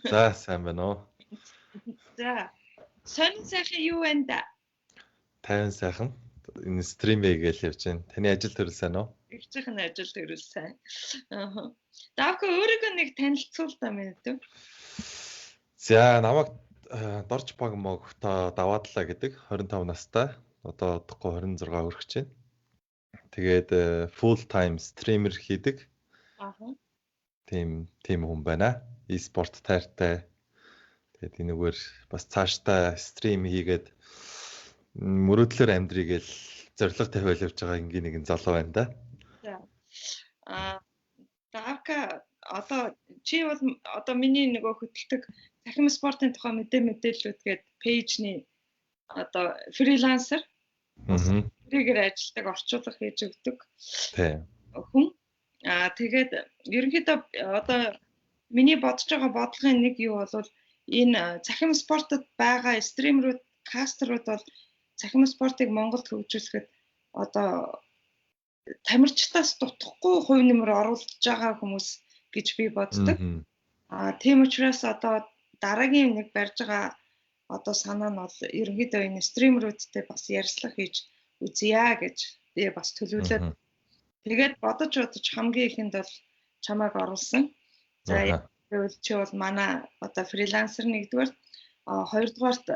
За сайн байна уу? За. Сонин сайхан юу байна да? 50 сайхан. Энэ стрим байгээл явж байна. Таны ажил төрөл сайн уу? Их чихэн ажил төрөл сайн. Аа. Давка өөрийгөө нэг танилцуул та мэдв. За намайг дорж баг мог та даваадлаа гэдэг 25 настай. Одоо одохгүй 26 хүрэх чинь. Тэгээд full time стример хийдэг. Аа. Тийм хүн байна. E-спорт тайртай. Тэгээд энэгээр бас цаашдаа стрим хийгээд мөрөдлөөр амьдрий гэл зориг тавиал явж байгаа ингийн нэгэн залуу байна да. За. Давка одоо чи бол одоо миний нөгөө хөтэлдэг цахим спортын тухай мэдээлэлүүд гээд пэйжний одоо фрилансер. Тэрээр ажилладаг орчуулга хийж өгдөг. Тийм. Хүн. Тэгээд ерөнхийдөө одоо миний бодож байгаа бодлогын нэг юу бол энэ цахим спортод байгаа стримерүүд, кастерууд бол цахим спортыг Монголд хөгжүүлэхэд одоо тамирчтаас дутхгүй хувь нэмэр оруулж байгаа хүмүүс гэж би боддог. Тийм учраас одоо дараагийн нэг барьж байгаа одоо санаа нь бол ерөнхийдөө энэ стримерүүдтэй бас ярилцлага хийж үзье гэж би бас төлөвлөд. Тэгээд бодож хамгийн ихэнд бол чамайг оруулсан. За тэгвэл чи бол манай одоо фрилансер нэгдүгээр, хоёрдугаарт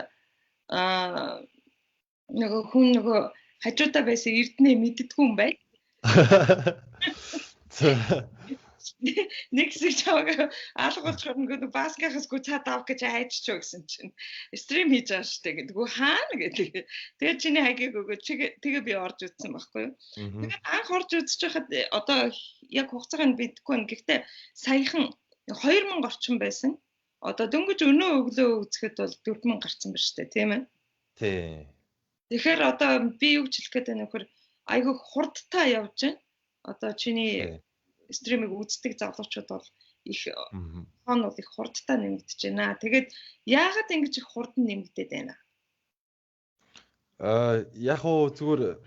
нөгөө хүн нөгөө хажуудаа байсан эрдэнэ мэддэггүй юм бай. Нэг хэсэг чамайг алгуулж нөгөө баскахаас гү цаад авах гэж айдчихё гэсэн чинь стрим хийж байгаа штэ гэдэггүй хаана гэдэг. Тэгээд чиний хагийг өгөөд тэгээ би орж үзсэн байхгүй юу. Тэгээд анх орж үзэж байхад одоо яг хугацааг нь бидэхгүй нь. Гэхдээ саяхан 2000 орчим байсан. Одоо дөнгөж өнөө өглөө үзэхэд бол 4000 гарсан байна штэ тийм ээ. Тий. Тэгэхээр одоо би юу ч хэлэх гээд байна нөхөр айгүй хурдтай явж байна. Одоо чиний стримийг үздэг залуучууд бол их хон бол их хурдтай нэмэгдэж байна. Тэгээд яагаад ингэж их хурдан нэмэгдээд байна? Яг уу зүгээр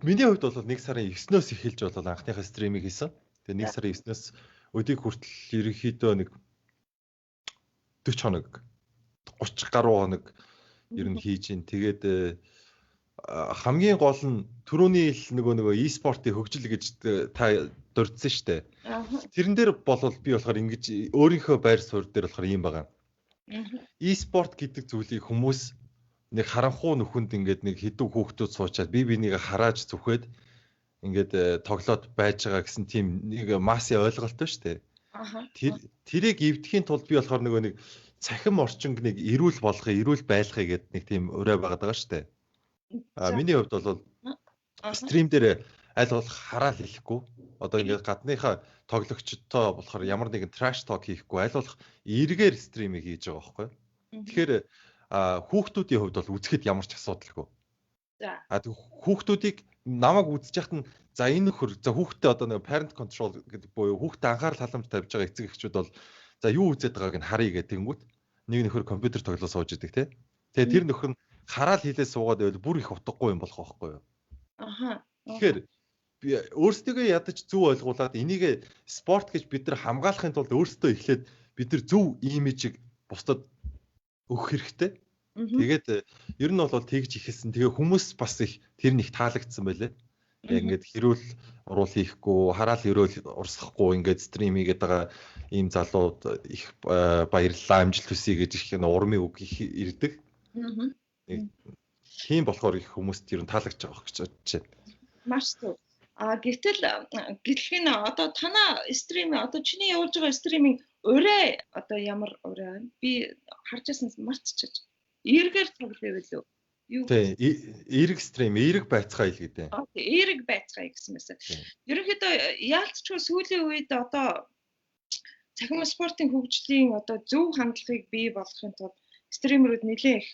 миний хувьд бол 1 сарын 9-өөс эхэлж болол анхныхаа стримийг хийсэн. Тэгээ 1 сарын 9-өөс өдийг хүртэл ерөнхийдөө нэг 40 хоног 30 гаруй хоног ер нь хийж ин. Тэгээд хамгийн гол нь түрүүний нөгөө e-спортын хөгжил гэж та дурдсан шүү дээ. Тэрэн дээр болвол би болохоор ингэж өөрийнхөө байр суурь дээр болохоор юм байгаа. E-спорт гэдэг зүйлийг хүмүүс нэг харанхуй нүхэнд ингээд нэг хэдэн хүүхдүүд суучаад биенийг харааж зүхээд ингээд тоглоод байж байгаа гэсэн тийм нэг массын ойлголт шүү дээ. Тэрийг эвдэхийн тулд би болохоор нөгөө нэг цахим орчинг нэг эрүүл болгохыг, эрүүл байлгахыг гэдэг нэг тийм өрөө байгаад байгаа шүү дээ. Миний хувьд бол стрим дээр аль болох хараал хийхгүй. Одоо ингээд гадныхаа тоглогчдтой болохоор ямар нэгэн trash talk хийхгүй, аль болох эргээр стримийг хийж байгаа байхгүй. Тэгэхээр хүүхдүүдийн хувьд бол үзэхэд ямар ч асуудалгүй. Хүүхдүүдийг намайг үзэж яхад нь за энэ нөхөр за хүүхдээ одоо нэг parent control гэдэг буюу хүүхдээ анхаарал халамж тавьж байгаа эцэг эхчүүд бол за юу үзээд байгааг нь харъя гэдэгэнгүүт нэг нөхөр компьютер тоглоо сууж идэг те. Тэгээ тэр нөхөр нь хараал хийлээ суугаад байвал бүр их утгагүй юм болох байхгүй юу? Тэгэхээр би өөрсдөө ядаж зөв ойлгуулад энийг спорт гэж бид нар хамгаалахын тулд өөрсдөө эхлээд бид нар зөв имижийг бусдад өгөх хэрэгтэй. Тэгээд ер нь бол тэгж ихэлсэн. Тэгээ хүмүүс бас их тэр нэг таалагдсан байлээ. Яг ингээд хэрүүл уруул хийхгүй, хараал хэрүүл урсгахгүй ингээд стрим хийгээд байгаа ийм залууд их баярлалаа, амжилт хүсье гэж их урмын үг их ирдэг. Тийм болохоор их хүмүүст ер нь таалагдж байгаа гэж бодож байна. Маш зөв. Гэтэл энэ одоо танаа стрим одоо чиний явуулж байгаа стриминг өрөө одоо ямар өрөө би харж байсан мартчихж. Эргээр тоглоё билүү? Юу? Тий, эрэг стрим, эрэг байцгаа хэл гэдэг. Эрэг байцгаа гэсэн мэсэ. Ерөнхийдөө яалтчгүй сүүлийн үед одоо цахим спортын хөгжлийн одоо зөв хандлагыг бий болгохын тулд стримерүүд нэлээд их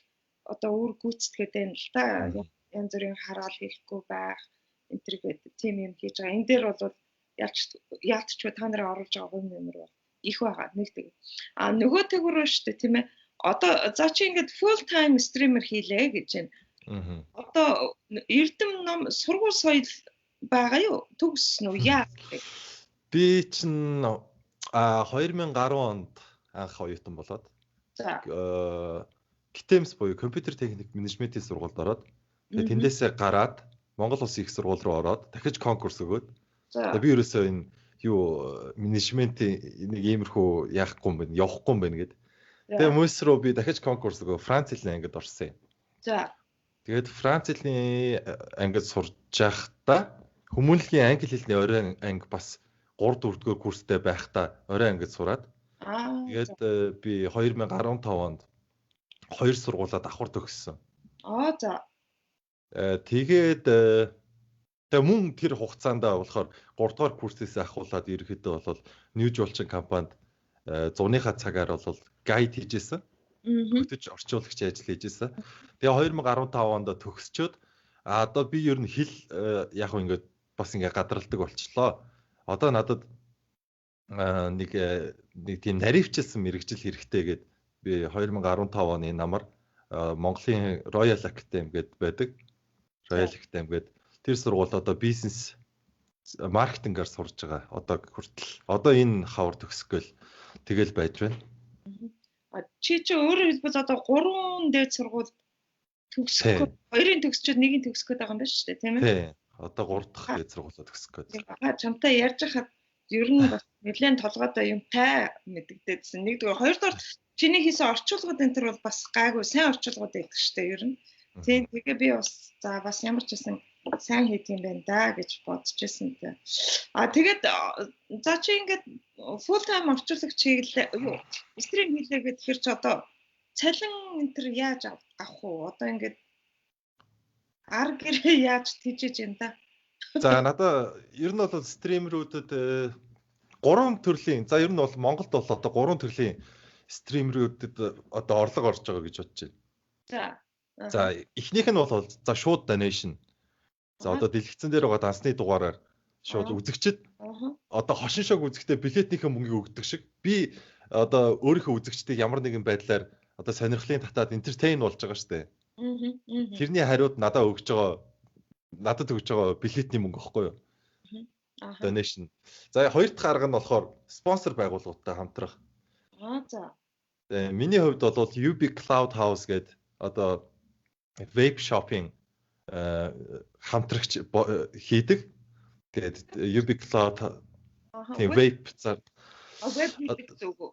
одоо үр гүйцэтгээд байна л та. Янз бүрийн хараал хийхгүй байх, энтергээд тим юм хийж байгаа. Энэ дээр бол яалтчгүй та нарын оруулж байгаа хувь нэмэр бол их байгаа нэгдэг. Нөгөө тэгүр шүү дээ тийм ээ. Одоо за чи ингээд full time стример хийлээ гэж байна. Одоо эрдэм ном сургууль соёл байгаа юу? Төгссөн үү? Яа. Би чинь 2010 онд анх оюутан болоод. За. KTMS буюу компьютер техник менежментийн сургуульд ороод тэгээд тэндээсээ гараад Монгол Улсын их сургууль руу ороод дахиж конкурс өгөөд За. би ерөөсөө энэ юу менежментийн нэг иймэрхүү яахгүй юм байна, явахгүй юм байна гэд. Тэгээ мөс рүү би дахиж конкурс өгөө Франц хэлний ангид орсон юм. За. Тэгээд Франц хэлний ангид сурж байхдаа хүмүүнлэгийн англи хэлний оройн анги бас 3 4 дугаар курстэй байхдаа оройн ангид сураад тэгээд би 2015 онд 2 сургуулаа давхар төгссөн. За. Тэгээд мөн тэр хугацаанд болохоор 3 дугаар курсээс ахуулаад ерөөхдөө бол New Jolchin компанид зуныхаа цагаар бол гайд хийжсэн. Хөтөж орчуулагч ажил хийжсэн. Тэгээ 2015 онд төгсчөөд одоо би ер нь хэл яг ингээд бас ингээд гадралдаг болчлоо. Одоо надад нэг тийм наривчлсан мэрэгжил хэрэгтэй гээд би 2015 оны намар Монголын Royal Academy гэдэг байдаг. Royal Academy гэдэг тэр сургууль одоо бизнес маркетингээр сурж байгаа. Одоо хүртэл одоо энэ хавар төгсгөл тэгэл байж байна. Чи өөрөөр хэлбэл одоо 3 дээд сургууль төгсөх, 2-ын төгсчөөд 1-ийн төгсөх гэдэг юм байна шүү дээ, тийм ээ? Тий. Одоо 3 дахь дээд сургуулаа төгсөх гэдэг. Чамтай ярьж хахад ер нь бас нэлээд толгойдоо юмтай мэдэгдээдсэн. Нэгдүгээр, хоёрдугаар чиний хийсэн орчуулгууд энэ төр бол бас гайгүй сайн орчуулгууд байдаг шүү дээ, ер нь. Тэгээ би бас за бас ямар ч байсан сайн хийх юм байна да гэж бодож байсан те. Тэгээд за чи ингээд full time орчуулагч хийлээ юу стрим хийлээ гэхээр ч одоо цалин энэ төр яаж авах уу? Одоо ингээд ар гэрээ яаж тийжэж юм да? За надаа ер нь бол стримерүүдэд 3 төрлийн за ер нь бол Монголд бол одоо 3 төрлийн стримерүүдэд одоо орлого орж байгаа гэж бодож байна. За эхнийх нь бол за шууд donation. За одоо дэлгэцэн дээр байгаа дансны дугаараар шууд үзэгчд одоо хошин шог үзэхдээ билетийнхээ мөнгийг өгдөг шиг би одоо өөрийнхөө үзэгчдийг ямар нэгэн байдлаар одоо сонирхлын татаад entertain болж байгаа шүү дээ. Тэрний хариуд надад өгж байгаа билетний мөнгө гэхгүй юу? Donation. За хоёр дахь арга нь болохоор спонсор байгууллагуудтай хамтрах. За. Миний хувьд бол UB Cloud House гэдэг одоо vape shopping хамтрагч хийдэг. Тэгээд UB Cloud тийм vape зар. Vape хийдэг зүг үү?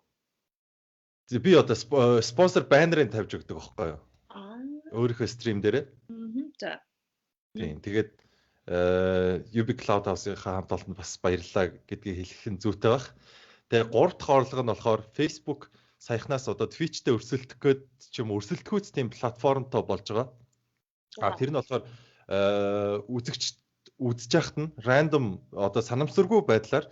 Би одоо спонсор баннерыг тавьж өгдөг байхгүй юу? Өөрийнхөө стрим дээрээ. За. Тийм. Тэгээд UB Cloud House-ийнхаа хамт олонд бас баярлалаа гэдгийг хэлэх нь зүйтэй баг. Тэгээ 3 дахь орлого нь болохоор Facebook саяхнаас одоо Twitch-тэй өрсөлдөх гээд ч юм өрсөлдөхүйц тийм платформтой болж байгаа. Тэр нь болохоор үзэж яхад нь random одоо санамсаргүй байдлаар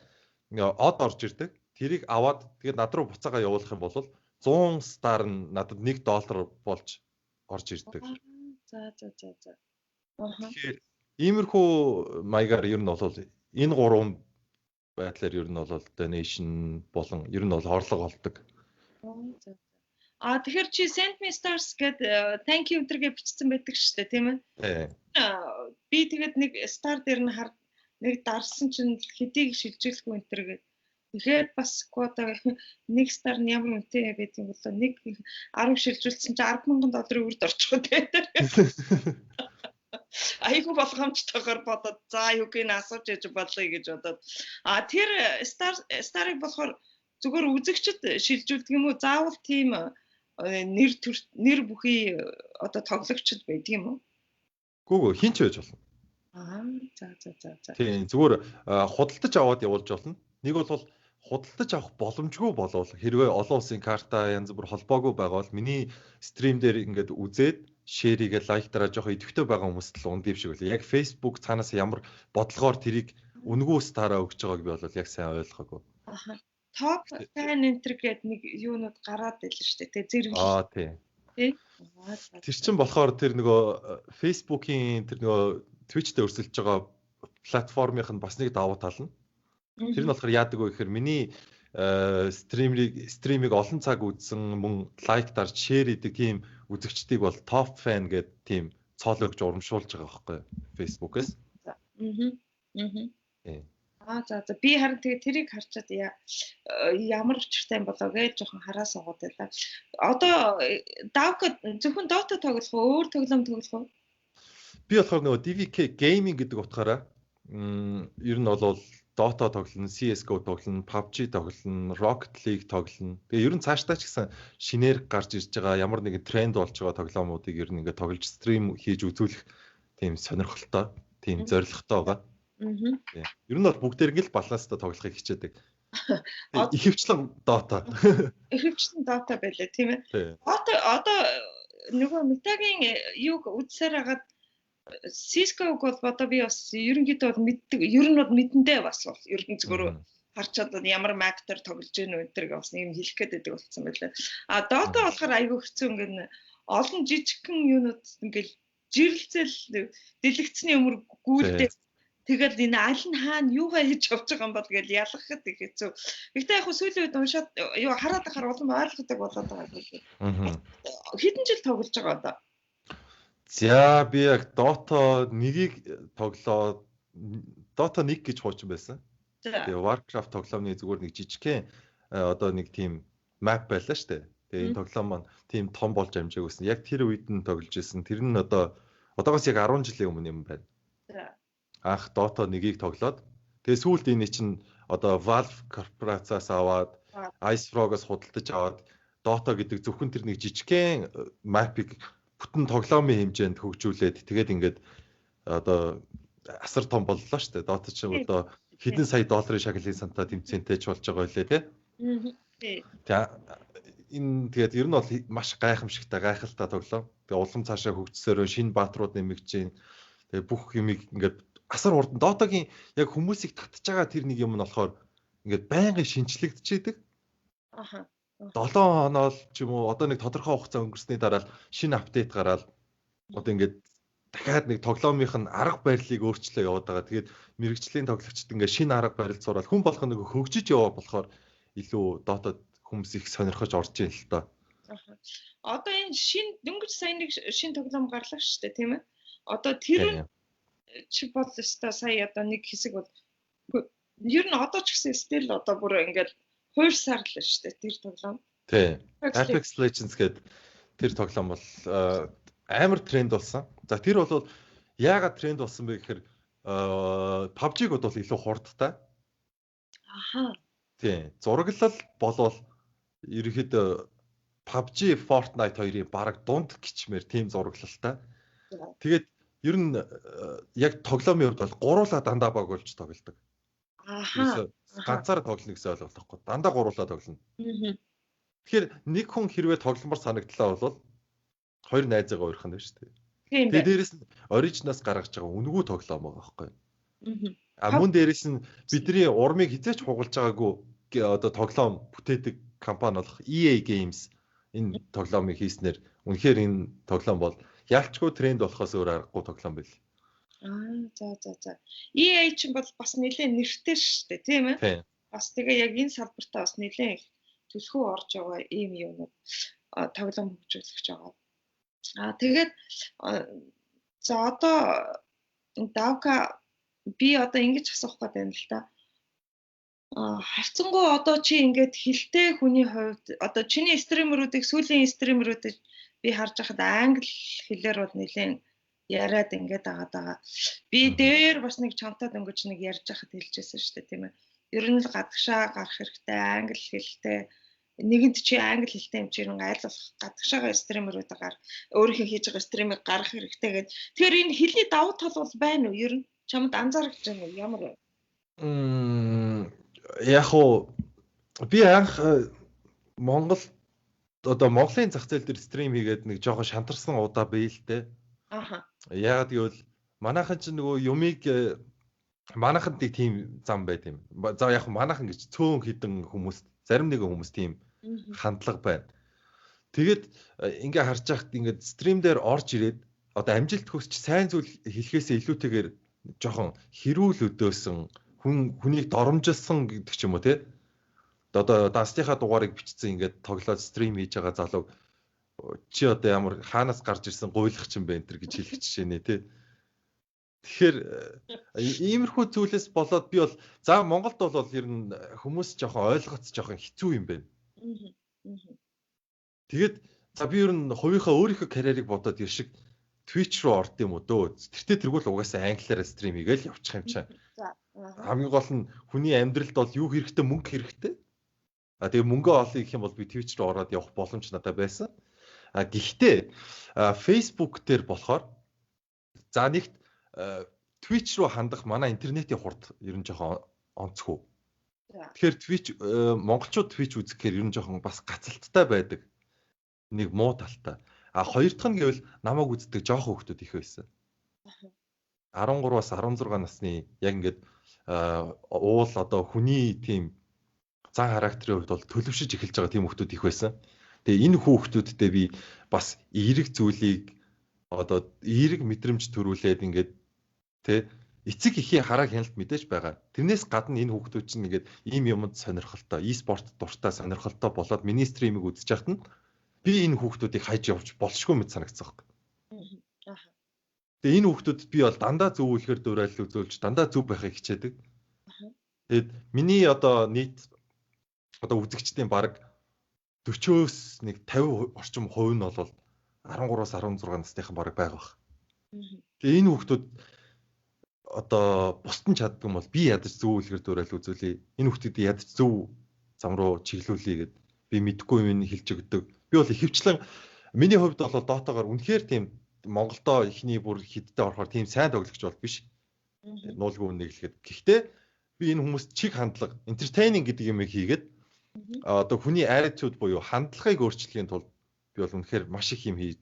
од орж ирдэг. Тэрийг аваад тэгээд над руу буцаага явуулах юм бол 100 стар нь надад $1 болж орж ирдэг. За. Тэгэхээр иймэрхүү маягаар ер нь бол энэ 3 байдлаар ер нь бол donation болон ер нь бол орлого олдог. Тэгэхээр чи Send Me Stars гэдэг thank you өдргээ бичсэн байдаг шүү дээ, тийм ээ? Би тэгээд нэг star дээр нь нэг дарсан чинь хэдийг шилжүүлэхгүй энэ төр гэдэг. Тэгэхээр бас одоо нэг star нь ямар үнэтэй гэдэг юм болоо нэг 10 шилжүүлсэн чинь $10,000 үрд орчих үү? Айгу болгоомжтойгоор бодоод за юуг нь асууж яж бодлоо гэж бодоод тэр старыг болохоор зүгээр үзэгчд шилжүүлдэг юм уу? Заавал тийм нэр бүхий одоо тоглогчд байдаг юм уу? Гүг хин ч байж болно. За. Тийм зүгээр худалдаж аваад явуулж болно. Нэг бол худалдаж авах боломжгүй болвол хэрвээ олон улсын карта янз бүр холбоогүй байгаа бол миний стрим дээр ингээд үзээд шеригээ лайктараа жоох идэвхтэй байгаа хүмүүст л ундив шиг үлээ. Яг Facebook цаанаас ямар бодлогоор тэрийг үнгүү стараа өгч байгааг би бол яг сайн ойлгоогүй. Топ фэн энтер гэдэг нэг юунууд гараад байлаа шүү дээ. Зэрэг. Тийм. Тэр чинь болохоор тэр нөгөө Facebook-ийн тэр нөгөө Twitch-тэй өрсөлдөж байгаа платформынх нь бас нэг давуу тал нь. Тэр нь болохоор яадаг вэ гэхээр миний стримийг олон цаг үзсэн мөн лайк дарж шеэр хийдэг тийм үзэгчдийг бол топ фэн гэдэг тийм цоологч урамшуулж байгаа байхгүй Facebook-ээс. За би харин тэгээ тэрийг харчаад ямар учиртай юм болоо гэж жоохон хараа суугаад байлаа. Одоо Давка зөвхөн Dota тоглох уу, өөр тоглоом тоглох уу? Би болохоор нөгөө DVK Gaming гэдэг утгаараа ер нь бол Dota тоглоно, CS:GO тоглоно, PUBG тоглоно, Rocket League тоглоно. Тэгээ ер нь цаашдаа ч гэсэн шинээр гарч ирж байгаа ямар нэгэн тренд болж байгаа тоглоомуудыг ер нь ингээд тоглож стрим хийж үзүүлэх тийм сонирхолтой, тийм зорилготой байгаа. Ер нь бол бүгдээрээ л баланстай тоглохыг хичээдэг. Ихэвчлэн Dota. Ихэвчлэн Dota байлаа тийм ээ. Одоо нөгөө метагийн юуг үзсээр хагаад CS:GO-г бол одоо би бас ерөнхийдөө бол мэддэг. Ер нь бол мэдэндээ бас бол ер нь зөвхөн харчаад ямар мактер тоглож гэнэ өдрийг бас нэг юм хэлэх гээд байдаг болсон байлаа. Dota болохоор айгүй хэцүү ингээд олон жижигхэн юунууд ингээд жирлцэл дэлгэцний өмөр гүйлдээ тэгэл энэ аль нь хаана юугаа хийж явж байгаа юм бол гэж ялгахад их хэцүү. Гэхдээ яг сүүлийн үед уншаад юу хараад ахаар улам ойлгодог болоод байгаа юм. Хэдэн жил тоглож байгаа одоо? За би яг Dota 1-ийг тоглоод Dota 1 гэж хуучин байсан. Тэгээ Warcraft тоглоомны зүгээр нэг жижигхэн одоо нэг тийм map байлаа шүү дээ. Тэгээ энэ тоглоом маань тийм том болж амжаагүйсэн. Яг тэр үед нь тоглож ирсэн. Тэр нь одоогоос яг 10 жилийн өмнө юм байна. Анх Dota 1-ийг тоглоод тэгээ сүүлд энэ чинь одоо Valve корпорациас аваад Ice Frog-оос худалдаж аваад Dota гэдэг зөвхөн тэр нэг жижигхэн map-ыг бүтэн тоглоомын хэмжээнд хөгжүүлээд тэгээд ингээд одоо асар том боллоо шүү дээ. Dota чинь одоо хэдэн сая долларын шагналын сантаа тэмцээнтэй ч болж байгаа байлээ тий. Тэгээд ер нь бол маш гайхамшигтай гайхалтай тоглоом. Тэгээ улам цаашаа хөгжсөөрөө шинэ бааtruуд нэмэгдэж байна. Тэгээ бүх юмыг ингээд асар хурдан Dota-гийн яг хүмүүсийг татж байгаа тэр нэг юм нь болохоор ингээд байнгын шинчлэгдчихэд. 7 хоноо ч юм уу одоо нэг тодорхой хугацаа өнгөрсний дараа шинэ апдейт гараад одоо ингээд дахиад нэг тоглоомынх нь арга барилыг өөрчлөө яваад байгаа. Тэгээд мэрэгжлийн тоглогчид ингээд шинэ арга барил зураад хүн болох нэг хөгжиж яваа болохоор илүү Dota хүмүүс их сонирхож орж ийн л та. Одоо энэ шинэ дөнгөж сая нэг шинэ тоглоом гарлаа шүү дээ тийм ээ. Одоо тэр чи бол өстой сая одоо нэг хэсэг бол ер нь одоо ч гэсэн стил одоо бүр ингээд хуурсаар л шүү дээ тэр тоглоом. Тий. Apex Legends гэдэг тэр тоглоом бол амар тренд болсон. За тэр бол яагаад тренд болсон бэ гэхээр PUBG-г бол илүү хурдтай. Тий. Зураглал болвол ерөөхдөө PUBG, Fortnite хоёрын бараг дунд гिचмээр тийм зураглалтай. Тэгээд ер нь яг тоглоомын хувьд бол гуруула дандаа баг болж тоглодог. Ганцаараа тоглоно гэсэн ойлголт байхгүй. Дандаа гуруула тоглоно. Тэгэхээр нэг хүн хэрвээ тогломор санагдлаа бол хоёр найзаагаа уурах нь байна шүү дээ. Тэгээд дээрэс нь оригинаас гаргаж байгаа үнгүү тоглоом байгаа байхгүй. Мөн дээрэс нь бидний урмыг хизээч хугалж байгаагүй одоо тоглоом бүтээдэг компани болох EA Games энэ тоглоомыг хийснээр үнэхээр энэ тоглоом бол ялчгүй тренд болохоос өөр аргагүй тоглоом байл. За. EA ч бол бас нэлээд нэртэй шүү дээ, тийм ээ? Бас тэгээ яг энэ салбартаа бас нэлээд төлхөө орж байгаа ийм юмуд тоглоом хөгжүүлж байгаа. Тэгээд за одоо Давка би одоо ингэж асуух гээд байна л да. Харцангуй одоо чи ингээд хилтэй хүний хувьд одоо чиний стримеруудыг сүүлийн стримеруудыг би харж байхад англи хэлээр бол нэлээд яриад ингээд байгаа. Би дээр бас нэг чамтай дөнгөж нэг ярьж байхад хэлжсэн шүү дээ тийм ээ. Ер нь л гадагшаа гарах хэрэгтэй англи хэлтэй нэгэнд чи англи хэлтэй юм чи ер нь айлуулах гадагшаага стримеруудаар өөрийнхөө хийж байгаа стримийг гаргах хэрэгтэй гэдэг. Тэгэхээр энэ хэлний давуу тал бол байна уу? Ер нь чамд анзаарч байгаа юм ямар вэ? Яг уу би анх Монгол одоо Монголын зах зээл дээр стрим хийгээд нэг жоохон шантарсан удаа бий л дээ. Яагаад гэвэл манайхан ч нөгөө юмыг манайханд нэг тийм зам байт юм. За яг манайхан гэж цөөн хідэн хүмүүс зарим нэгэн хүмүүс тийм хандлага байна. Тэгээд ингээ харж байхад ингээ стрим дээр орж ирээд одоо амжилт хүсч сайн зүйл хэлэхээсээ илүүтэйгээр жоохон хэрүүл өдөөсөн хүнийг доромжилсан гэдэг ч юм уу те. Одоо дастынхаа дугаарыг бичсэн ингээд тоглоод стрим хийж байгаа залуу чи одоо ямар хаанаас гарч ирсэн гуйлах ч юм бэ энэ гэж хэлэх жишээ нэ те. Тэгэхээр иймэрхүү зүйлээс болоод би бол за Монголд бол ер нь хүмүүс жоохон ойлгоц жоохон хэцүү юм байна. Тэгээд за би ер нь өөрийнхөө карьерийг бодоод ер шиг Twitch руу орд юм уу дөө. Тэргүүл угаасаа англиараа стрим хийгээл явчих юм чаа. Хамгийн гол нь хүний амьдралд бол юу хэрэгтэй, мөнгө хэрэгтэй. Тэгээ мөнгө олъё гэх юм бол би Twitch руу ороод явах боломж надад байсан. Гэхдээ Facebook дээр болохоор за нэгт Twitch руу хандах манай интернетийн хурд ер нь жоохон онцгүй. Тэгэхээр Twitch монголчууд Twitch үзэхээр ер нь жоохон бас гацалттай байдаг. Нэг муу талтай. Хоёр дахь нь гэвэл намайг үздэг жоохон хүмүүс их байсан. 13-аас 16 насны яг ингээд уул одоо хүний тийм зан характерын хувьд бол төлөвшөж эхэлж байгаа тийм хүмүүс их байсан. Тэгээ энэ хүүхдүүдтэй би бас эерэг зүйлийг одоо эерэг мэдрэмж төрүүлээд ингээд тэ эцэг эхийн хараа хяналт мэдээж байгаа. Тэрнээс гадна энэ хүүхдүүд чинь ингээд ийм юмд сонирхолтой, e-спорт дуртай сонирхолтой болоод миний стримийг үзэж яхад нь би энэ хүүхдүүдийг хайж явж болшгүй мэт санагдсан хэрэг. Тэгээ энэ хүүхдүүд би бол дандаа зөв үлэхээр дуурайлал үзүүлж дандаа зөв байхыг хичээдэг. Тэгээд миний одоо нийт одоо үзэгчдийн баг 40-оос нэг 50 орчим хувь нь бол 13-аас 16 насныхан баг байгаа бах. Тэгээ энэ хүүхдүүд одоо бусдын чаддаг юм бол би ядаж зөв үлэхээр дуурайлал үзүүлээ. Энэ хүүхдүүдийг ядаж зөв зам руу чиглүүлээ гэд би мэдгүй юм хэлж өгдөг. Би бол ихэвчлэн миний хувьд бол дотоогоор үнэхээр тийм Монголдоо ихний бүр хидтэй орохоор тийм сайн тоглогч бол биш. Нуулгүй нэг л хэд. Гэхдээ би энэ хүмүүст чиг хандлага, entertaining гэдэг юм хийгээд одоо хүний attitude буюу хандлагыг өөрчлөхийн тулд би бол үнэхээр маш их юм хийж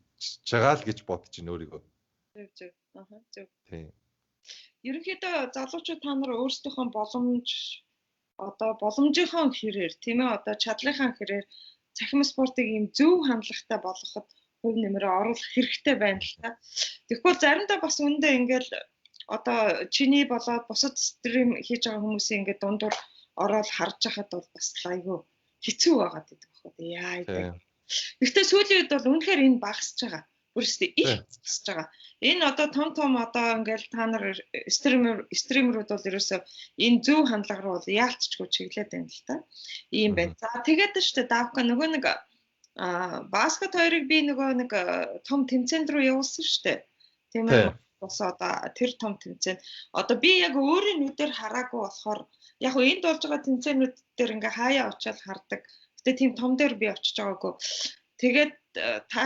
байгаа л гэж бодож байна өөрийгөө. Зөв. Зөв. Тийм. Ерөнхийдөө залуучууд та нар өөрсдийнхөө боломжийнхоо хэрээр тийм ээ одоо чадлынхаа хэрээр цахим спортыг ийм зөв хандлагатай болгоход хөв нэмрээ оруулах хэрэгтэй байна л та. Тэгэхгүй заримдаа бас үндэ ингээл одоо чиний болоод бусад стрим хийж байгаа хүмүүсийн ингээд дундуур ороод харж байхад бол бас айгүй хэцүү байгаад байдаг байхгүй яа гэдэг. Гэхдээ сүүлийн үед бол үнэхээр энэ багасж байгаа. Бүрстэй их багасж байгаа. Энэ одоо том одоо ингээл та нар стримерүүд бол ерөөсөө энэ зөв хандлага руу бол яалтчгүй чиглээд байна л та. Ийм байна. За тэгээд шүү дээ давка нөгөө нэг баскет хоёрыг би нөгөө нэг том тэмцээнд рүү явуулсан шүү дээ. Тийм ээ. Бас одоо тэр том тэмцээнд одоо би яг өөрийн нүдээр хараагүй болохоор яг хөө энд болж байгаа тэмцээнүүд дээр ингээ хаяа очиад хардаг. Гэтэ тийм том дээр би очиж байгаагүй. Тэгээд та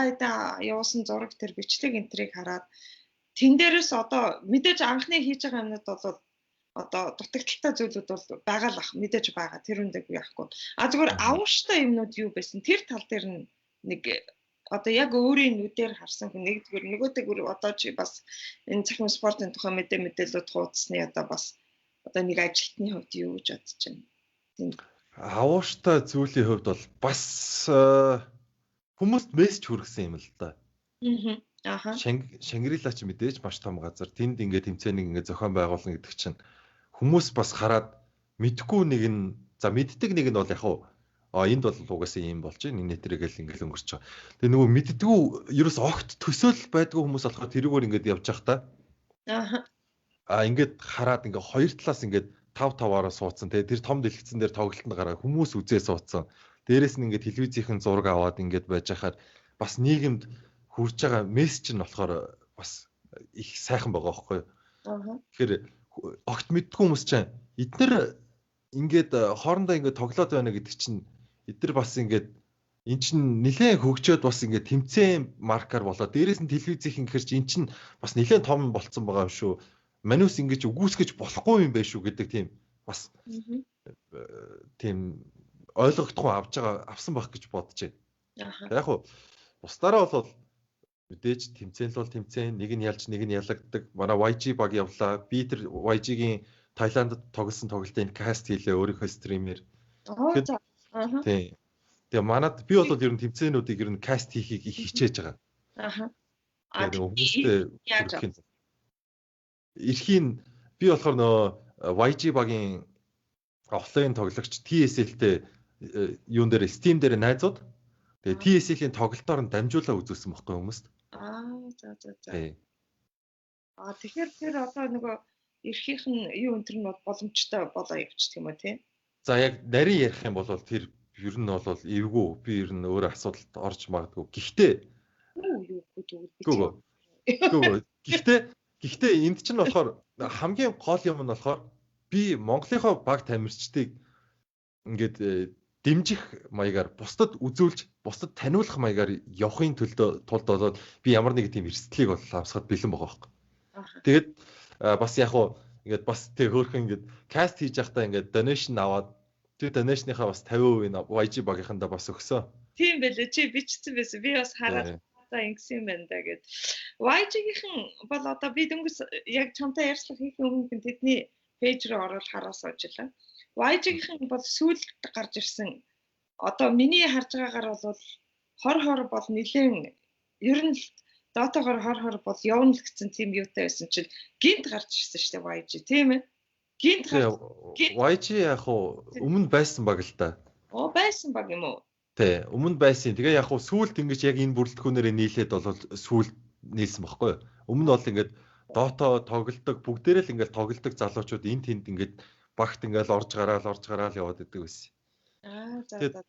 явуулсан зураг тэр бичлэг энтрийг хараад тэн дээрээс одоо мэдээж анхны хийж байгаа юмнууд бол одоо дутагдaltaй зүйлүүд бол байгаа л ах мэдээж байгаа. Тэр үндэ би яахгүй. Зүгээр авууштай юмнууд юу байсан? Тэр тал дээр нэг одоо яг өөрийн нүдээр харсан хүн нэгдүгээр нөгөөдөөр одоо чи бас энэ цахим спортын тухай мэдээлэлүүд хуудасны одоо бас одоо нэг ажилтны хувьд юу гэж бодож байна. Тийм. Авууштай зүйлийн хувьд бол бас хүмүүст мессеж хүргэсэн юм л да. Шангрила ч мэдээж маш том газар. Тэнд ингээд тэмцээнийг ингээд зохион байгуулна гэдэг чинь хүмүүс бас хараад мэдгүй нэг нь за мэддэг нэг нь бол яг энд бол угаасаа ийм болж байна. Энэ нэтрэгээл ингээл өнгөрч байгаа. Тэгээ нөгөө мэддгүү ерөөс огт төсөөл байдгүй хүмүүс болохоор тэрүүгээр ингээд явж явах та. Ингээд хараад ингээд хоёр талаас ингээд 5-5-аараа суудсан. Тэгээ тэр том дэлгэцэн дээр тоглолтод гараа хүмүүс үзээ суудсан. Дээрээс нь ингээд телевизийн зураг аваад ингээд байж хахаар бас нийгэмд хүрж байгаа мессеж нь болохоор бас их сайхан байгаа байхгүй юу. Тэгэхээр огт мэддгүй хүмүүс чинь эдгээр ингээд хоорондоо ингээд тоглоод байна гэдэг чинь эдгээр бас ингээд эн чинь нэлээд хөгжөөд бас ингээд тэмцээн маркаар болоод дээрээс нь телевизийн гэхэр чинь эн чинь бас нэлээд том болцсон байгаа юм шүү. Манус ингэж үгүйсгэж болохгүй юм байх шүү гэдэг тийм бас тийм ойлгогдохгүй авсан байх гэж бодож байна. Яг хуу бусдаараа бол мэдээж тэмцээн л бол тэмцээн нэг нь ялж нэг нь ялагддаг. Манай YG баг явлаа. Би тэр YG-гийн Таиландд тоглосон тоглолтын каст хийлээ өөрийнхөө стримээр. Тийм. Тэгээ манад би бол ер нь тэмцээнүүдийг ер нь каст хийхийг их хичээж байгаа. Тэгээд хүмүүстэй эрхийн би болохоор нөө YG багийн офлайн тоглогч TSL-тэй юун дээр Steam дээр найзууд тэгээ TSL-ийн тоглолтоор нь дамжуулаа үзүүлсэн байхгүй хүмүүст. За. Тэгэхээр тэр одоо нөгөө эрхийнх нь юу энэ нь боломжтой болоо явчих юм уу тий? За яг нарийн ярих юм бол тэр ер нь бол эвгүй би ер нь өөр асуудалд орж магадгүй. Гэхдээ Гэхдээ энд чинь болохоор хамгийн гол юм нь болохоор би Монголынхоо баг тамирчдыг ингээд дэмжих маягаар бусдад үзүүлж, бусдад таниулах маягаар явахын тулд болоод би ямар нэг тийм эрсдлийг бол авсахад бэлэн байгаа байхгүй. Тэгээд бас яг уу ингээд бас тэг хөөрхөн ингээд каст хийж байхдаа ингээд donation аваад тэр donation-ийнхаа бас 50% нь YG багийнхандаа бас өгсөн. Тийм байлээ. Чи бичсэн байсан. Би бас хараад ингэсэн юм байна да гэд. YG-ийн бол одоо би дөнгөс яг чамтай ярьцлах хийх өмнө тэдний пэйж рүү ороод хараа суучлаа. YG-ийн бол сүүлд гарч ирсэн. Одоо миний харж байгаагаар бол хор бол нэлээд ер нь дотоогоор хор бол явна л гэсэн тийм юутай байсан чинь гинт гарч ирсэн шүү дээ YG тийм ээ. Гинт YG яг уу өмнө байсан баг л та. Байсан баг юм уу? Тий, өмнө байсан. Тэгээ яг уу сүүлд ингэж яг энэ бүрэлдэхүүнээрээ нийлээд бол сүүлд нийлсэн баггүй. Өмнө бол ингээд Dota тоглолдог, бүгдээрээ л ингээд тоглолдог залуучууд энд тэнд ингээд багт ингээд орж гараал яваад идэг байсан. За.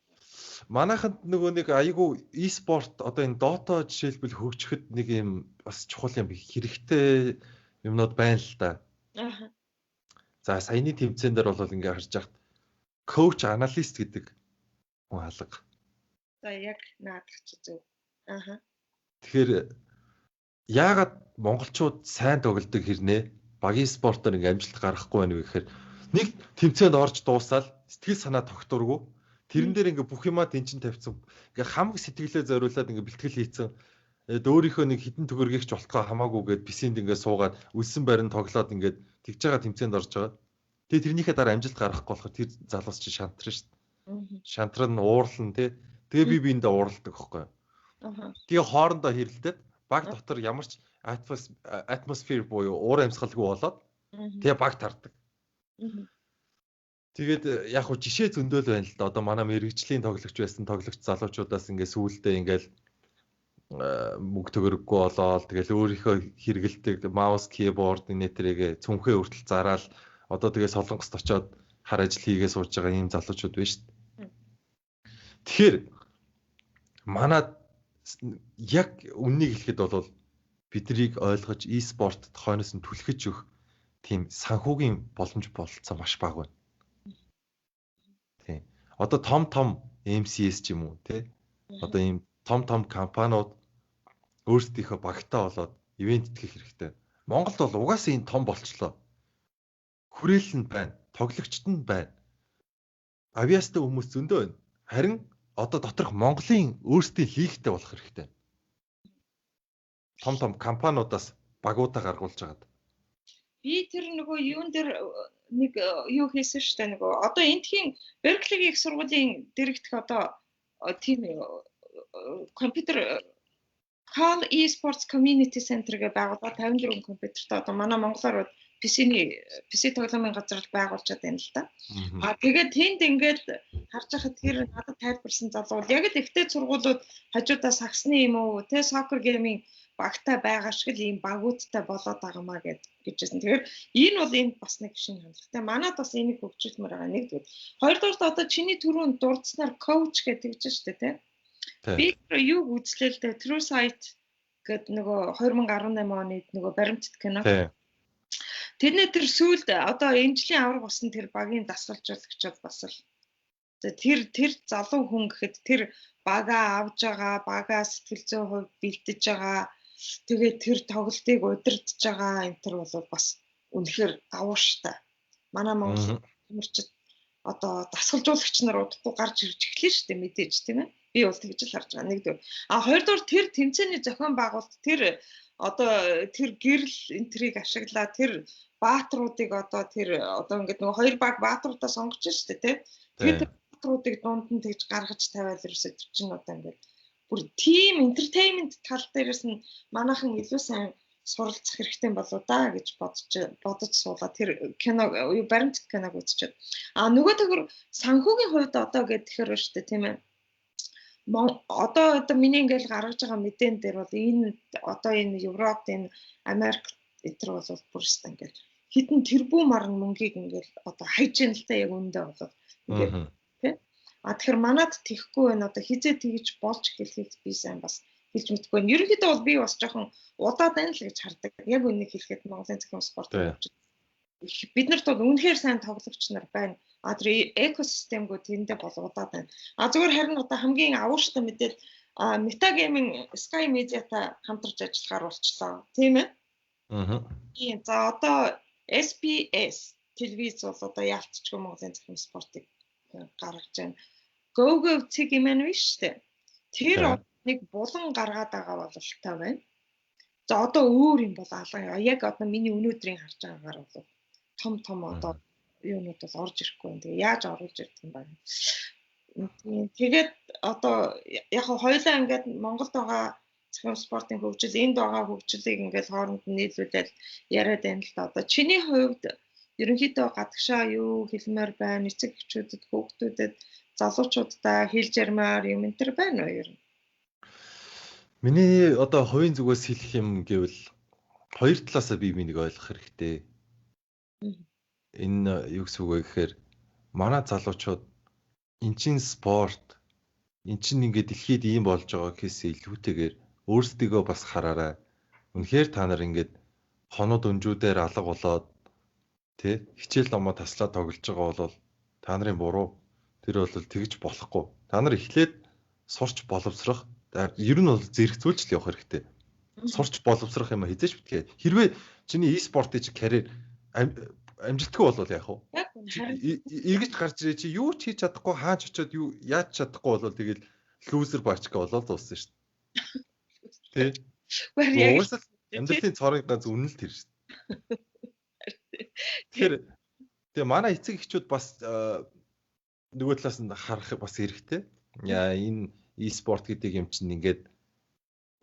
Манайханд нөгөө нэг айгүй e-sport одоо энэ Dota жишээлбэл хөгжихэд нэг юм бас чухал юм хэрэгтэй юмнууд байна л да. За саяны тэмцээн дээр бол ингээд харж байхад coach analyst гэдэг хүн алга. За яг наадах чи зөв. Тэгэхээр яагаад монголчууд сайн тоглодог хэрнээ багийн спортоор ингээм амжилт гаргахгүй байна вэ гэхээр нэг тэмцээнд орж дуусаад сэтгэл санаа тогтворгүй тэрэн дээр ингээ бүх юмаа тэнцэн тавьсан ингээ хамаг сэтгэлээ зориулаад ингээ бэлтгэл хийцэн өөрийнхөө нэг хитэн төгөргийгч болтгоо хамаагүйгээд бисэнд ингээ суугаад үлсэн барин тоглоод ингээ тэгж байгаа тэмцээнд орж байгаа. Тэгээ тэрнийхээ дараа амжилт гаргахгүй болохоор тэр залуус чи шантран шүү дээ. Шантран уурлан тий. Тэгээ би биэндээ уурладаг байхгүй. Тэгээ хоорондоо хэрэлдээд баг дотор ямар ч атмосфер буюу уур амьсгалгүй болоод тэгээ баг тардаг. Тэгээд яг хөө жишээ зөндөөл байна л да. Одоо манай мэрэгжлийн тоглогч байсан тоглогч залуучуудаас ингээ сүүлдээ ингээл мөнгө төгөрөггүй болоод тэгэл өөрийнхөө хэрэгэлдэг маус, keyboard нэтрэгээ цүнхээ хүртэл зараал одоо тэгээ солонгост очоод хар ажил хийгээ сууж байгаа ийм залуучууд байна шүү дээ. Тэгэхээр манад яг үннийг хэлэхэд бол биднийг ойлгож e-спортод хойноос нь түлхэж өгөх тийм санхүүгийн боломж болцсон маш бага байна. Тийм. Одоо том MCS ч юм уу тий. Одоо ийм том компаниуд өөрсдийнхөө багтаа болоод ивент итгэх хэрэгтэй. Монголд бол угаасаа энэ том болчлоо. Хүрээлэл нь байна, тоглогчд нь байна. Авиастай хүмүүс зөндөө байна. Харин одоо доторх Монголын өөрсдийн лигтэй болох хэрэгтэй. Том компаниудаас багуудаа гаргуулж агаад. Би тэр нөгөө юун дээр нэг юу хийсэн шүү дээ нөгөө одоо эндхийн Berkeley-ийн их сургуулийн дэрэгдэх одоо тийм компьютер Call eSports Community Center гэж байгуулаад 54 компьютертэй одоо манай монголоор PC тоглоомын газар байгуулчаад байна л да. Тэгээд тэнд ингээд харж байхад тэр надад тайлбарсан залуу яг л ихтэй сургуулиуд хажуудаа сагсны юм уу те soccer game-ийн багтаа байгаа шиг л ийм багуудтай болоод байгаамаа гэжсэн. Тэгэхээр энэ бол энд бас нэг шинэ хандлагатай. Манайд бас энийг хөгжүүлмээр байгаа нэгдүгээр. Хоёрдугаар одоо чиний түрүүнд дурдсанаар coach гэдэг шүү дээ те. Би юуг үзлээ л дээ True Sight гэдэг нөгөө 2018 оны нөгөө баримтат кино. Тэрний тэр сүүлд одоо энэ жилийн авраг болсон тэр багийн дасгалжуулагч бас л тэр залуу хүн гэхэд тэр багаа авж байгаа, багаа сэтгэл зүйн хувьд бэлдэж байгаа. Тэгээд тэр тоглолтыг удирдах байгаа энэ төр бол бас үнэхээр давуу штэ. Манай Монгол тамирчид одоо дасгалжуулагч нар удахгүй гарч ирж эхлэв штэ мэдээж тийм ээ. Би бол тэгж л харж байгаа нэгдүгээр. Хоёрдугаар тэр тэмцээний зохион байгуулалт тэр одоо тэр гэрэл энтрийг ашиглаа тэр баатруудыг одоо ингээд нөгөө хоёр баг баатруудаа сонгож штэ тийм. Тэгээд баатруудыг дунд нь тэгж гаргаж тавиал ерөөсөө тэр чинь одоо ингээд бүр team entertainment тал дээрээс нь манайхан илүү сайн суралцах хэрэгтэй болоо да гэж бодож суулаа тэр кино баримт киног үзчихэв. Нөгөө төгөр санхүүгийн хувьд одоо гэхээр шүү дээ тийм ээ. Одоо миний ингээл гаргаж байгаа мэдэн дээр бол энэ одоо энэ Европт энэ Америк Эдгээр бол бүр шүү дээ ингээд хитэн тэрбум марн мөнгийг ингээд одоо хайж ийн л та яг үндэ болоод ингээд тий. Тэгэхээр манад тэхгүй байна одоо хизээ тэгж болж эхлэхийг би сайн бас хэлж мэдгүй байна. Ерөнхийдөө бол би бас жоохон удаад байна л гэж хардаг. Яг үнийг хэлэхэд Монголын цахим спорт бид нарт бол үнэхээр сайн тоглогч нар байна. Тэр экосистемгүй тэндээ бол удаад байна. Зүгээр харин одоо хамгийн авууштай мэдээд Metagame-ийн Sky Media-тай хамтарч ажиллахаар болчлоо. Тийм ээ? Тийм. За одоо SBS телевиз бол одоо яалтчгүй Монголын цахим спортыг гаргаж байна. Go цэг юм байна биш үү? Тэр нэг булан гаргаад байгаа бололтой байна. За одоо өөр юм бол алга. Яг одоо миний өнөөдрийн харж байгаагаар бол том одоо юунууд бол орж ирэхгүй байна. Тэгээ яаж оруулж ирдэг юм бэ? Тэгээд одоо яг хоёулаа ингээд Монголд байгаа цахим спортын хөгжил, энд байгаа хөгжлийг ингээд хооронд нь нийлүүлээд яриад байна л да. Одоо чиний хувьд ерөнхийдөө гадагшаа юу хэлмээр байна? Эцэг эхчүүдэд, хүүхдүүдэд, залуучуудаа хэлж ярмаар юм энэ төр байна уу ер нь? Миний одоо хувийн зүгээс хэлэх юм гэвэл хоёр талаасаа би минийг ойлгох хэрэгтэй. Энэ юу гэсэн үг вэ гэхээр манай залуучууд эн чин спорт, эн чин ингээд дэлхийд ийм болж байгаа гэхээс илүүтэйгээр өөрсдийгөө бас хараарай. Үнэхээр та нар ингээд хонод өнжүүдээр алга болоод тий хичээл номоо таслаа тоглож байгаа бол та нарын буруу. Тэр бол тэгж болохгүй. Та нар эхлээд сурч боловсрох, ер нь бол зэрэгцүүлж л явах хэрэгтэй. Сурч боловсрох юм хизээч битгий. Хэрвээ чиний e-спортын чи карьер амжилтгүй болвол яах вэ? Эргэж гарч ирээ чи юу ч хийж чадахгүй хаач очиод юу яаж чадахгүй болвол тэгэл лүүзер бачка болоод дууссан шүү дээ. Тэ. Уусаа амьдралын цорын ганц үнэлт тэр шүү дээ. Тэгэхээр манай эцэг эхчүүд бас нөгөө талаас нь харах бас хэрэгтэй. Яа энэ e-спорт гэдэг юм чинь ингээд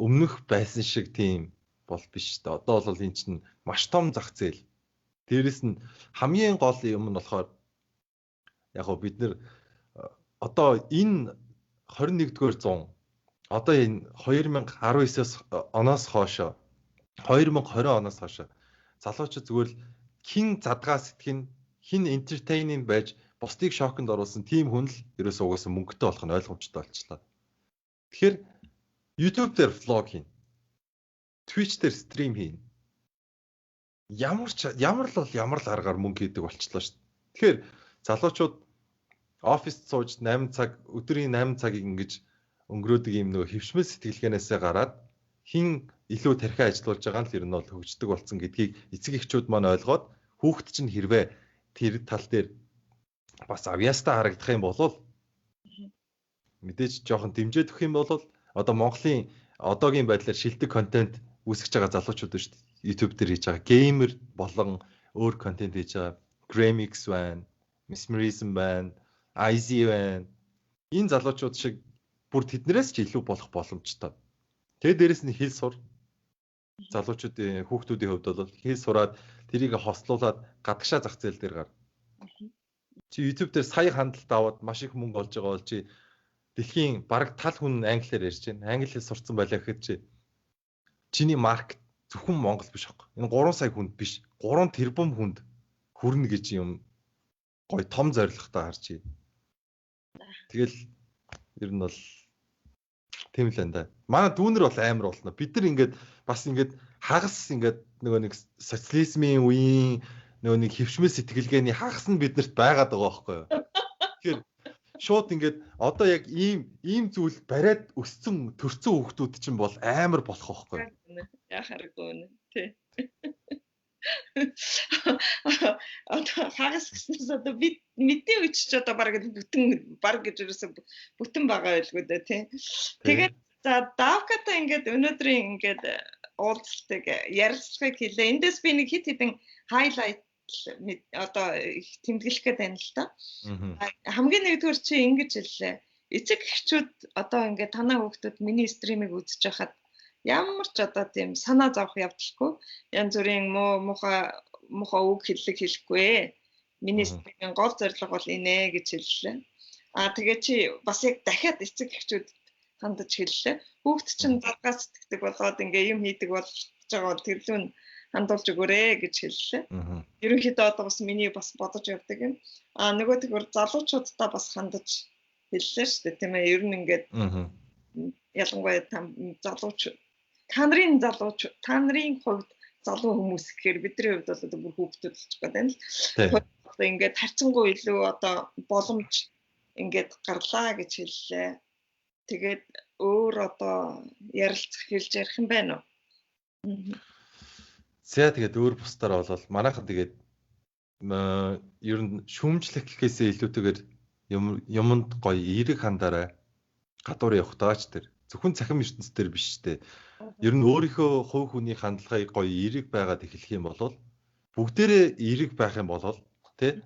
өмнөх байсан шиг тийм бол биш дээ. Одоо бол энэ чинь маш том зах зээл. Дээрэс нь хамгийн гол юм нь болохоор яг гоо бид нэр одоо энэ 21-р зуун одоо энэ 2019-с оноос хойш 2020 оноос хойш залуучууд зүгээр л хин задгаа сэтгэн хин entertaining байж бусдыг шоконд оруулсан тийм хүн л ерөөсөө угаасаа мөнгөтэй болох нь ойлгомжтой болчихлоо. Тэгэхээр YouTube дээр влог хийн. Twitch дээр стрим хийн. Ямар л аргаар мөнгө хийдэг болчихлоо шүү дээ. Тэгэхээр залуучууд оффист сууж 8 цаг өдрийн 8 цагийг ингэж өнгөрөөдөг юм нөгөө хөвшмөл сэтгэлгээнээсээ гараад хин илүү тархиа ажиллуулж байгаа нь л ер нь бол хөгждөг болсон гэдгийг эцэг эхчүүд маань ойлгоод хүүхэд чинь хэрвээ тэр тал дээр бас авьяастай харагдах юм бол мэдээж жоохон дэмжиж өгөх юм бол одоо Монголын одоогийн байдлаар шилдэг контент үүсгэж байгаа залуучууд шүү дээ. YouTube дээр хийж байгаа геймер болон өөр контент хийж байгаа Gramix байна, Mesmerism байна, IZ байна. Энэ залуучууд шиг бүр тэднээс ч илүү болох боломжтой. Тэгээ дээрэс нь хэл сур. Залуучуудын хүүхдүүдийн хувьд бол хэл сураад тэрийг хослуулад гадагшаа зах зээл дээр гар. Чи YouTube дээр сая хандлт аваад маш их мөнгө олж байгаа бол чи дэлхийн бараг тал хүн англиар ярьж байна. Англи хэл сурцсан байлаа гэхэд чи чиний маркет зөвхөн Монгол биш аахгүй. Энэ 3 сая хүнд биш. 3 тэрбум хүнд хүрнэ гэж юм гой том зорилготой харж байна. Тэгэл ер нь бол тийм л энэ да. Манай дүүнер бол амар болно. Бид нар ингээд бас ингээд хагас ингээд нөгөө нэг социализмын үеийн нөгөө нэг хөвшмөл сэтгэлгээний хагас нь биднэрт байгаад байгаа байхгүй юу. Тэгэхээр шууд ингээд одоо яг ийм зүйл бариад өссөн төрцөн хүүхдүүд чинь бол амар болох байхгүй юу. Яхааргүй нэ тий. Одоо хагас гэснээс одоо бид мэдээ үчиж одоо баг гэж ерөөсө бүтэн байгаа байлгүй дээ тий. Тэгээд за давката ингээд өнөөдрийн ингээд уулзалтыг ярилцлагыг хийлээ. Эндээс би нэг хит хитэн хайлайт одоо тэмдэглэх гээд байна л да. Хамгийн нэгдүгээр чи ингэж хэллээ. Эцэг эхчүүд одоо ингээд танаа хүүхдүүд миний стримийг үзэж байхад ямар ч одоо тийм санаа зовох явдалгүй. Янз бүрийн муухай үг хэлэхгүй. Миний стримийн гол зорилго бол инэ гэж хэллээ. Тэгээ чи бас яг дахиад эцэг эхчүүд хандаж хэллээ. Хүүхд чинь задгаа сэтгэдэг болоод ингээ юм хийдэг болж байгаа бол тэрлүүн хандуулж өгөөрэй гэж хэллээ. Ерөнхийдөө одоо бас миний бас бодож явдаг юм. Нөгөө тэгвэр залуучуудаа бас хандаж хэллээ шүү дээ, тийм ээ. Ер нь ингээд ялангуяа та нарын хувьд залуу хүмүүс гэхээр бидний хувьд бол одоо бүр хүүхдүүд болчих гээд байна л. Одоо ингээд харьцангуй илүү одоо боломж ингээд гарлаа гэж хэллээ. Тэгээд өөр одоо ярилцах хэлж ярих юм байна уу? За тэгээд өөр бусдаар бол манайхан тэгээд ер нь шүүмжлэх гэхээсээ илүүтэйгээр юмд гоё эерэг хандаарай. Гадуур явахтаач тэр зөвхөн цахим ертөнц төр биш те. Ер нь өөрийнхөө хувь хүний хандлагыг гоё эерэг байгаад эхлэх юм бол бүгдээрээ эерэг байх юм бол те.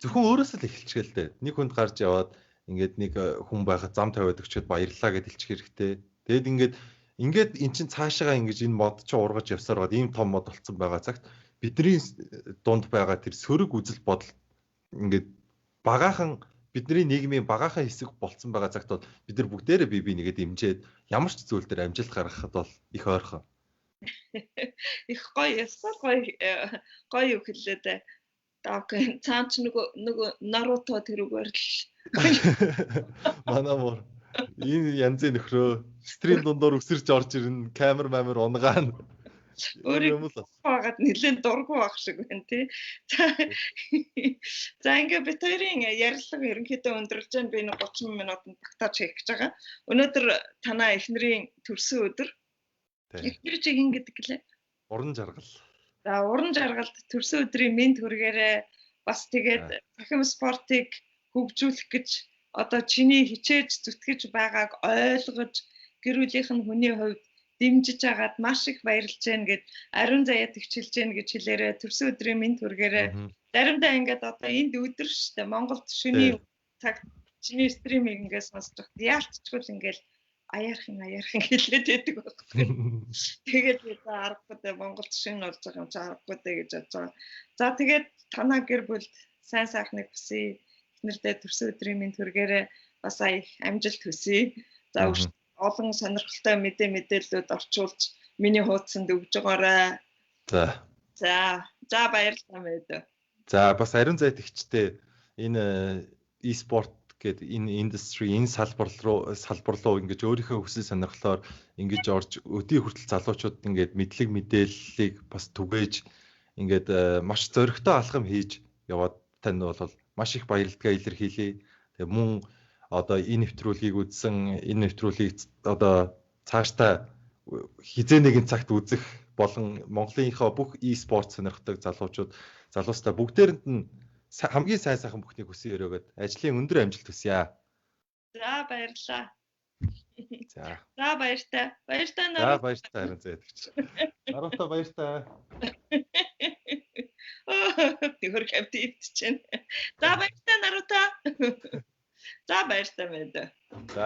Зөвхөн өөрөөсөө л эхэлчихэл те. Нэг хүнд гарч яваад ингээд нэг хүн байхад зам тавиад өгчөөд баярлалаа гэж хэлчих хэрэгтэй. Тэгээд ингээд эн чин цаашаага ингэж энэ мод ч ургаж явсаар гад ийм том мод болцсон байгаа цагт бидний дунд байгаа тэр сөрөг үзэл бодол ингээд багаахан бидний нийгмийн багаахан хэсэг болцсон байгаа цагт бол бид нар бүгдээрээ бие нэгээд имжээд ямар ч зүйл дээр амжилт гаргахад бол их ойрхон. Их гоё гоё хэллээ дээ. Окей, цаач нөгөө Наруто тэрүүгээр л манай мөр энэ янзын нөхрөө стрим дундор өсөрч орж ирнэ, камер мамер унгаана. Өөрөөр багад нэлээд дургу байх шиг байна тий. За ингээ бид хоёрын ярилцлага ерөнхийдөө өндөрлж байна. Би нэг 30 минутанд багтааж хийх гэж байгаа. Өнөөдөр танаа эхнэрийн төрсөн өдөр. Эхнэр чиг ингэдэг гэлээ. Уран жаргал. За уран жаргалд төрсөн өдрийн мэнд хүргээрээ бас тэгээд цахим спортыг хөгжүүлэх гэж одоо чиний хичээж зүтгэж байгааг ойлгож гэр бүлийнх нь хүний хувьд дэмжиж агаад маш их баярлж байна гэд ариун заяа тэгчилж байна гэж хэлээрээ төрсөн өдрийн мэнд хүргээрээ заримдаа ингээд одоо энд өдөр шүү дээ Монголд шөнийн цаг чиний стримийг ингээд сонсож яалтчгүй ингээд аяархан хэлээд байдаг байна. Тэгээд аргагүй дээ Монголд шөнө болж байгаа юм чи аргагүй дээ гэж бодож байгаа. За тэгээд танаа гэр бүлд сайн сайхныг хүсье. Эхнэрдээ төрсөн өдрийн мэнд хүргээрээ бас их амжилт хүсье. За олон сонирхолтой мэдээллүүд орчуулж миний хуудсанд өгж байгаарай. За баярлалаа мэдээ. За бас ариун зай тэгчтэй энэ e-sport гэдэг энэ индастри энэ салбар руу ингэж өөрийнхөө хүсэл сонирхлоор ингэж орж өдий хүртэл залуучууд ингэж мэдлэг мэдээллийг бас түгээж ингэж маш зоригтой алхам хийж яваад тань бол маш их баярлалаа илэрхийлье. Тэгээ мөн одоо энэ нэвтрүүлгийг үзсэн энэ нэвтрүүлгийг одоо цаашдаа хизээ нэгэн цагт үзэх болон Монголынхоо бүх e-sport сонирхдаг залуустаа бүгдээрэнд нь хамгийн сайн сайхан бүхнийг хүсье өрөөгд ажлын өндөр амжилт хүсье. За баярлалаа. За баяртай. За баяртай харин зээдэгч. Наруто баяртай. Тэр капитт чинь. За баяртай Наруто. За баяртай мэдээ. За